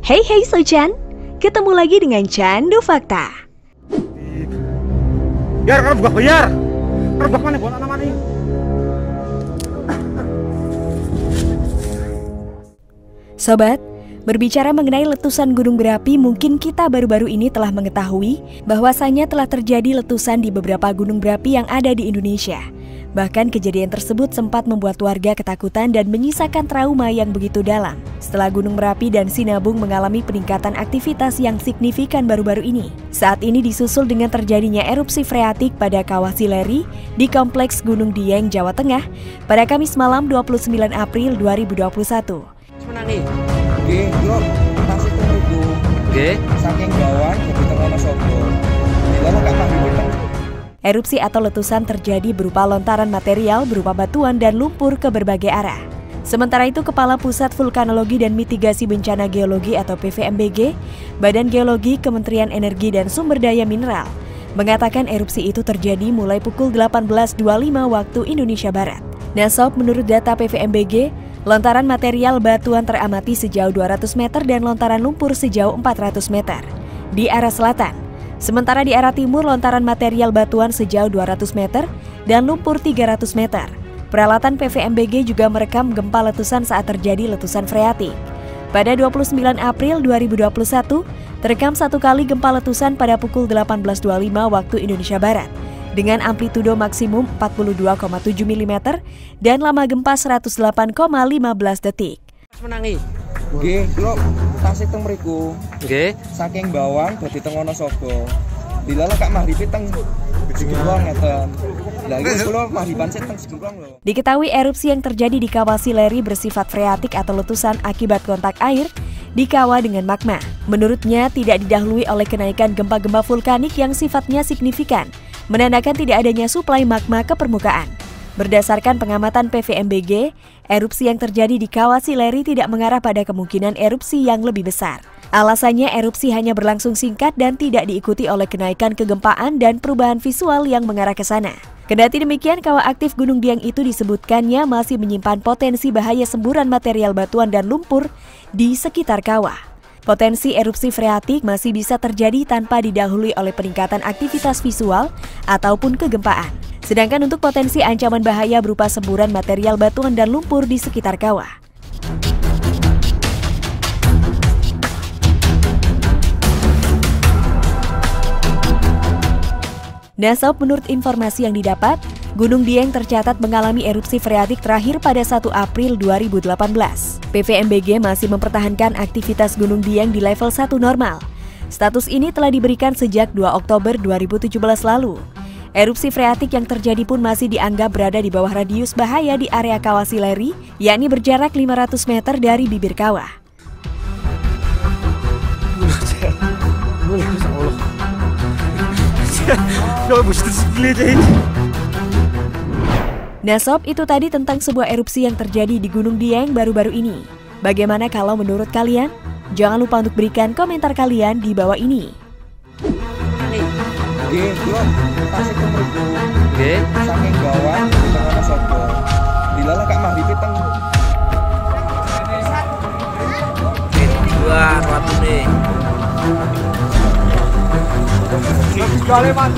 Hey Socan, ketemu lagi dengan Candu Fakta. Biar kan buka bayar. Terbak mana buat anak ini? Sobat, berbicara mengenai letusan gunung berapi, mungkin kita baru-baru ini telah mengetahui bahwasanya telah terjadi letusan di beberapa gunung berapi yang ada di Indonesia. Bahkan kejadian tersebut sempat membuat warga ketakutan dan menyisakan trauma yang begitu dalam. Setelah Gunung Merapi dan Sinabung mengalami peningkatan aktivitas yang signifikan baru-baru ini. Saat ini disusul dengan terjadinya erupsi freatik pada Kawah Sileri di Kompleks Gunung Dieng, Jawa Tengah pada Kamis malam 29 April 2021. Menangi. Nggih, kula tasih teng mriku. Nggih, saking gawan dadi teng ana sapa. Dilalah gak paham. Erupsi atau letusan terjadi berupa lontaran material berupa batuan dan lumpur ke berbagai arah. Sementara itu, Kepala Pusat Vulkanologi dan Mitigasi Bencana Geologi atau PVMBG, Badan Geologi Kementerian Energi dan Sumber Daya Mineral, mengatakan erupsi itu terjadi mulai pukul 18.25 waktu Indonesia Barat. Nah Sob, menurut data PVMBG, lontaran material batuan teramati sejauh 200 meter dan lontaran lumpur sejauh 400 meter di arah selatan. Sementara di arah timur, lontaran material batuan sejauh 200 meter dan lumpur 300 meter. Peralatan PVMBG juga merekam gempa letusan saat terjadi letusan freatik. Pada 29 April 2021, terekam satu kali gempa letusan pada pukul 18.25 waktu Indonesia Barat, dengan amplitudo maksimum 42,7 mm dan lama gempa 108,15 detik. Menangi. Nggih, kula tasih teng mriku. Nggih, saking bawang dadi teng ana sapa. Dilalah Kak Mahripi teng Sigulong ngeten. Lah iki kula Mahripan sik teng Sigulong lho. Diketahui erupsi yang terjadi di Kawah Sileri bersifat freatik atau letusan akibat kontak air di kawah dengan magma. Menurutnya tidak didahului oleh kenaikan gempa-gempa vulkanik yang sifatnya signifikan, menandakan tidak adanya suplai magma ke permukaan. Berdasarkan pengamatan PVMBG, erupsi yang terjadi di Kawah Sileri tidak mengarah pada kemungkinan erupsi yang lebih besar. Alasannya, erupsi hanya berlangsung singkat dan tidak diikuti oleh kenaikan kegempaan dan perubahan visual yang mengarah ke sana. Kendati demikian, kawah aktif Gunung Dieng itu disebutkannya masih menyimpan potensi bahaya semburan material batuan dan lumpur di sekitar kawah. Potensi erupsi freatik masih bisa terjadi tanpa didahului oleh peningkatan aktivitas visual ataupun kegempaan. Sedangkan untuk potensi ancaman bahaya berupa semburan material batuan dan lumpur di sekitar kawah. Nah Sob, menurut informasi yang didapat, Gunung Dieng tercatat mengalami erupsi freatik terakhir pada 1 April 2018. PVMBG masih mempertahankan aktivitas Gunung Dieng di level 1 normal. Status ini telah diberikan sejak 2 Oktober 2017 lalu. Erupsi freatik yang terjadi pun masih dianggap berada di bawah radius bahaya di area Kawah Sileri, yakni berjarak 500 meter dari bibir kawah. Nah Sob, itu tadi tentang sebuah erupsi yang terjadi di Gunung Dieng baru-baru ini. Bagaimana kalau menurut kalian? Jangan lupa untuk berikan komentar kalian di bawah ini. Nggih, kula tasih teng mriku. Nggih, saking gawan teng ana sapa. Dilalah Kak Mahripi teng. Dua watune. Sekali, Mas.